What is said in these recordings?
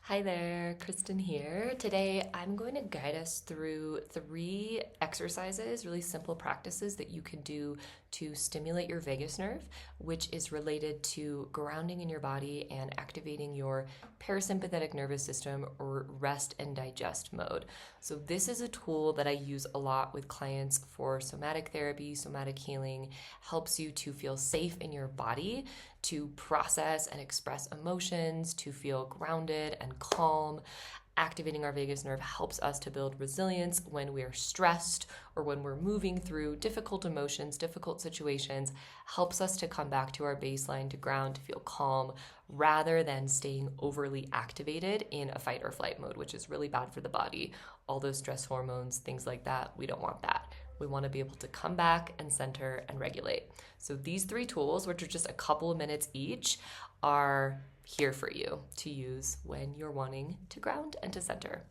Hi there, Kristen here. Today I'm going to guide us through 3 exercises, really simple practices that you can do to stimulate your vagus nerve, which is related to grounding in your body and activating your parasympathetic nervous system or rest and digest mode. So, this is a tool that I use a lot with clients for somatic therapy, somatic healing, helps you to feel safe in your body, to process and express emotions, to feel grounded and calm. Activating our vagus nerve helps us to build resilience when we're stressed or when we're moving through difficult emotions, difficult situations, helps us to come back to our baseline, to ground, to feel calm, rather than staying overly activated in a fight or flight mode, which is really bad for the body. All those stress hormones, things like that, we don't want that. We want to be able to come back and center and regulate. So these 3 tools, which are just a couple of minutes each, are here for you to use when you're wanting to ground and to center.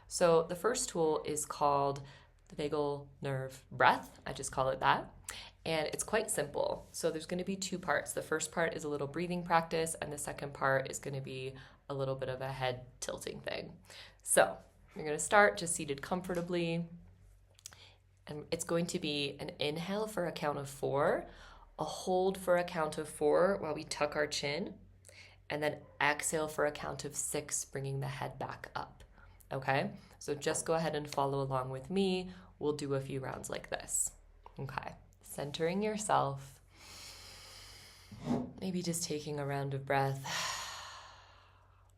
So the first tool is called the vagal nerve breath. I just call it that. And it's quite simple. So there's going to be 2 parts. The first part is a little breathing practice, and the second part is going to be a little bit of a head tilting thing. So you're going to start just seated comfortably. And it's going to be an inhale for a count of 4, a hold for a count of 4 while we tuck our chin, and then exhale for a count of 6, bringing the head back up. Okay? So just go ahead and follow along with me. We'll do a few rounds like this. Okay. Centering yourself. Maybe just taking a round of breath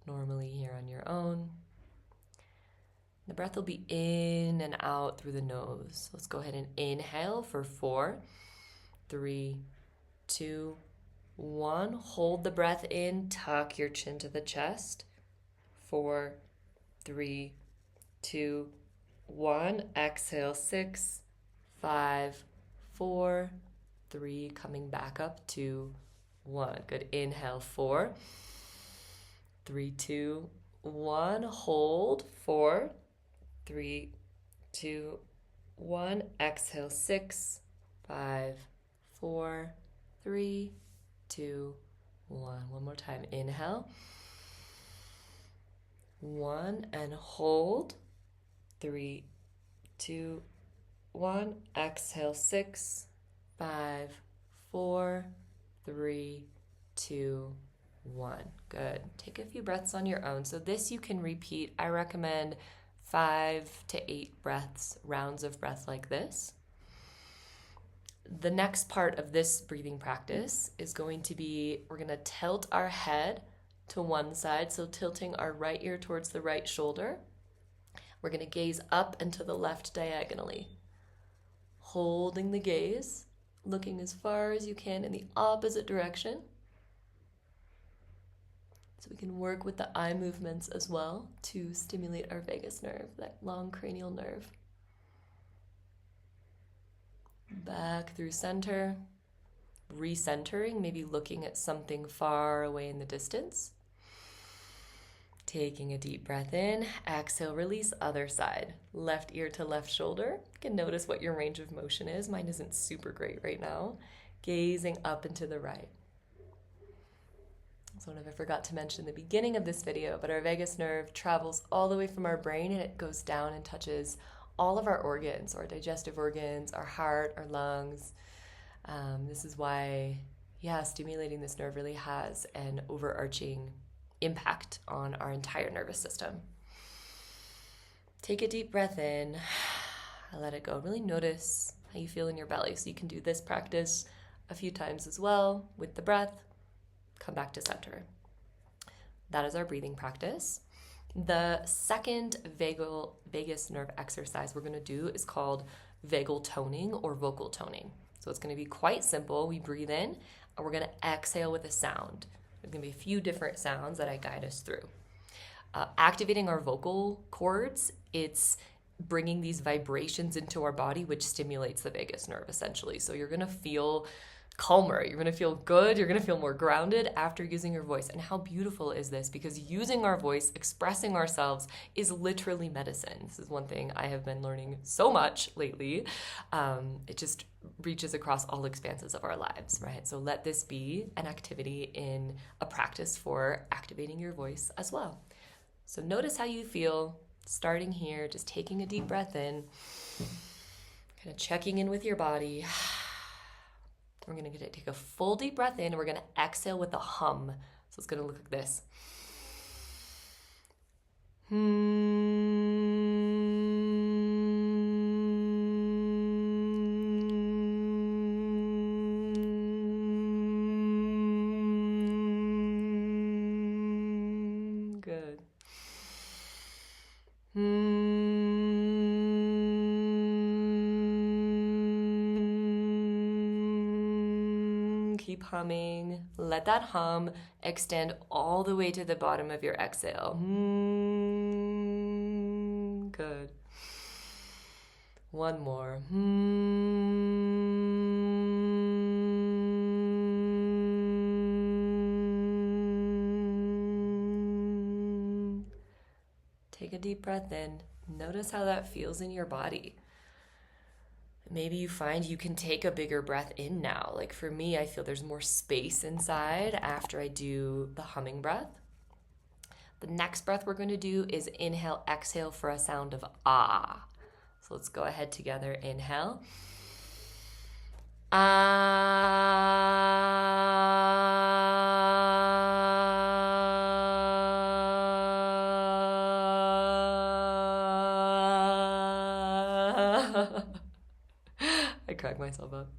normally here on your own. The breath will be in and out through the nose. Let's go ahead and inhale for 4, 3, 2, 1. Hold the breath in, tuck your chin to the chest. 4, 3, 2, 1. Exhale 6, 5, 4, 3. Coming back up 2, 1. Good. Inhale 4, 3, 2, 1. Hold 4, 3, 2, 1. Exhale 6, 5, 4, 3, 2, 1. One more time. Inhale. 1 and hold. 3, 2, 1. Exhale 6, 5, 4, 3, 2, 1. Good. Take a few breaths on your own. So this you can repeat. I recommend 5 to 8 breaths, rounds of breath like this. The next part of this breathing practice is going to be, we're going to tilt our head to one side, so tilting our right ear towards the right shoulder. We're going to gaze up and to the left diagonally. Holding the gaze, looking as far as you can in the opposite direction. So we can work with the eye movements as well to stimulate our vagus nerve, that long cranial nerve. Back through center, recentering, maybe looking at something far away in the distance. Taking a deep breath in, exhale, release, other side. Left ear to left shoulder. You can notice what your range of motion is. Mine isn't super great right now. Gazing up and to the right. So I forgot to mention in the beginning of this video, but our vagus nerve travels all the way from our brain and it goes down and touches all of our organs, our digestive organs, our heart, our lungs. This is why, stimulating this nerve really has an overarching impact on our entire nervous system. Take a deep breath in, let it go. Really notice how you feel in your belly. So you can do this practice a few times as well with the breath. Come back to center. That is our breathing practice. The second vagus nerve exercise we're going to do is called vagal toning or vocal toning. So it's going to be quite simple. We breathe in and we're going to exhale with a sound. There's going to be a few different sounds that I guide us through. Activating our vocal cords, it's bringing these vibrations into our body, which stimulates the vagus nerve essentially. So you're going to feel calmer, you're going to feel good, you're going to feel more grounded after using your voice. And how beautiful is this? Because using our voice, expressing ourselves is literally medicine. This is one thing I have been learning so much lately. It just reaches across all expanses of our lives, right? So let this be an activity in a practice for activating your voice as well. So notice how you feel starting here, just taking a deep breath in, kind of checking in with your body. We're going to take a full deep breath in, and we're going to exhale with a hum. So it's going to look like this. Good. Keep humming. Let that hum extend all the way to the bottom of your exhale. Good. One more. Take a deep breath in. Notice how that feels in your body. Maybe you find you can take a bigger breath in now. Like for me, I feel there's more space inside after I do the humming breath. The next breath we're going to do is inhale, exhale for a sound of ah. So let's go ahead together. Inhale. I cracked myself up.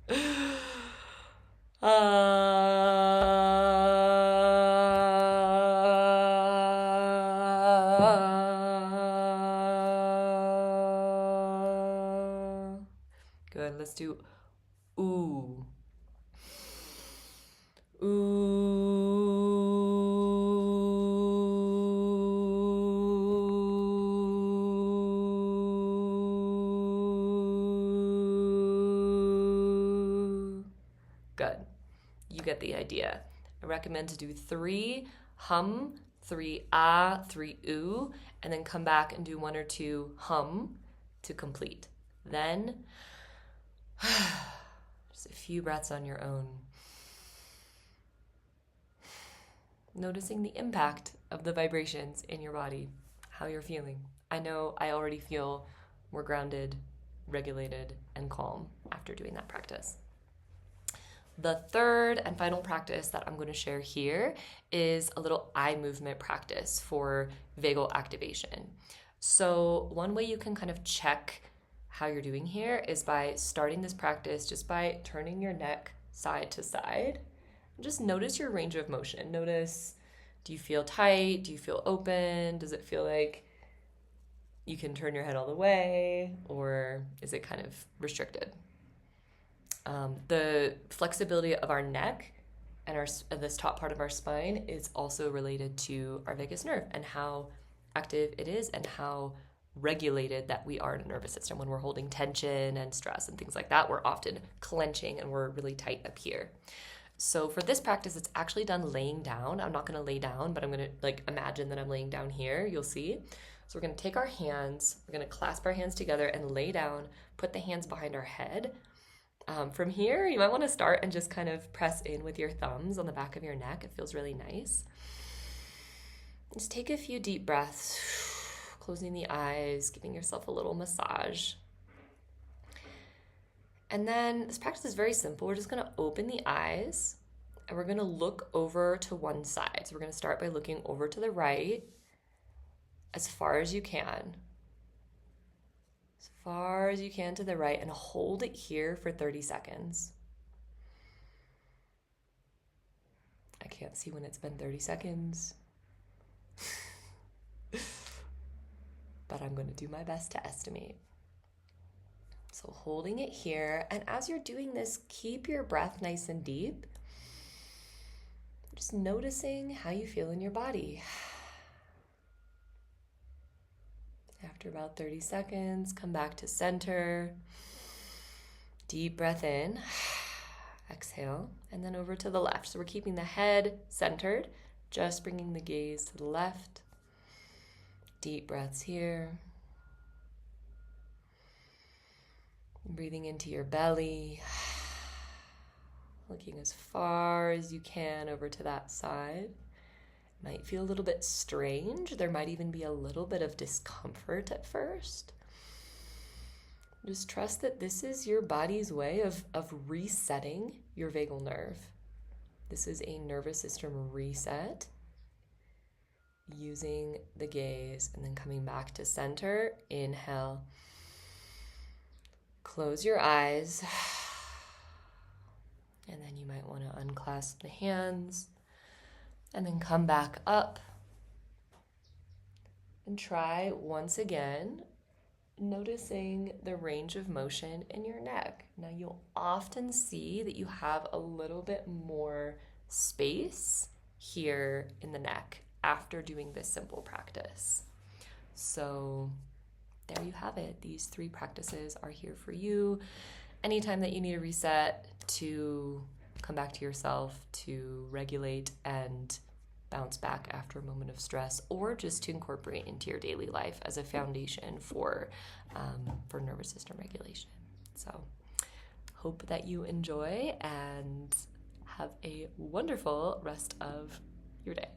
Good. Let's do ooh. Ooh. Good. You get the idea. I recommend to do 3 hum, 3 ah, 3 ooh, and then come back and do 1 or 2 hum to complete. Then just a few breaths on your own. Noticing the impact of the vibrations in your body, how you're feeling. I know I already feel more grounded, regulated, and calm after doing that practice. The third and final practice that I'm going to share here is a little eye movement practice for vagal activation. So one way you can kind of check how you're doing here is by starting this practice just by turning your neck side to side. Just notice your range of motion. Notice, do you feel tight? Do you feel open? Does it feel like you can turn your head all the way? Or is it kind of restricted? The flexibility of our neck and this top part of our spine is also related to our vagus nerve and how active it is and how regulated that we are in a nervous system. When we're holding tension and stress and things like that, we're often clenching and we're really tight up here. So for this practice, it's actually done laying down. I'm not going to lay down, but I'm going to imagine that I'm laying down here. You'll see. So we're going to take our hands, we're going to clasp our hands together and lay down, put the hands behind our head. From here, you might want to start and just kind of press in with your thumbs on the back of your neck. It feels really nice. Just take a few deep breaths, closing the eyes, giving yourself a little massage. And then this practice is very simple. We're just going to open the eyes and we're going to look over to one side. So we're going to start by looking over to the right as far as you can. As far as you can to the right, and hold it here for 30 seconds. I can't see when it's been 30 seconds. But I'm going to do my best to estimate. So holding it here, and as you're doing this, keep your breath nice and deep. Just noticing how you feel in your body. After about 30 seconds, come back to center. Deep breath in, exhale, and then over to the left. So we're keeping the head centered, just bringing the gaze to the left. Deep breaths here. Breathing into your belly, looking as far as you can over to that side. Might feel a little bit strange. There might even be a little bit of discomfort at first. Just trust that this is your body's way of resetting your vagal nerve. This is a nervous system reset using the gaze and then coming back to center. Inhale. Close your eyes. And then you might want to unclasp the hands and then come back up and try once again noticing the range of motion in your neck. Now you'll often see that you have a little bit more space here in the neck after doing this simple practice. So there you have it. These 3 practices are here for you. Anytime that you need a reset to come back to yourself, to regulate and bounce back after a moment of stress, or just to incorporate into your daily life as a foundation for nervous system regulation. So hope that you enjoy and have a wonderful rest of your day.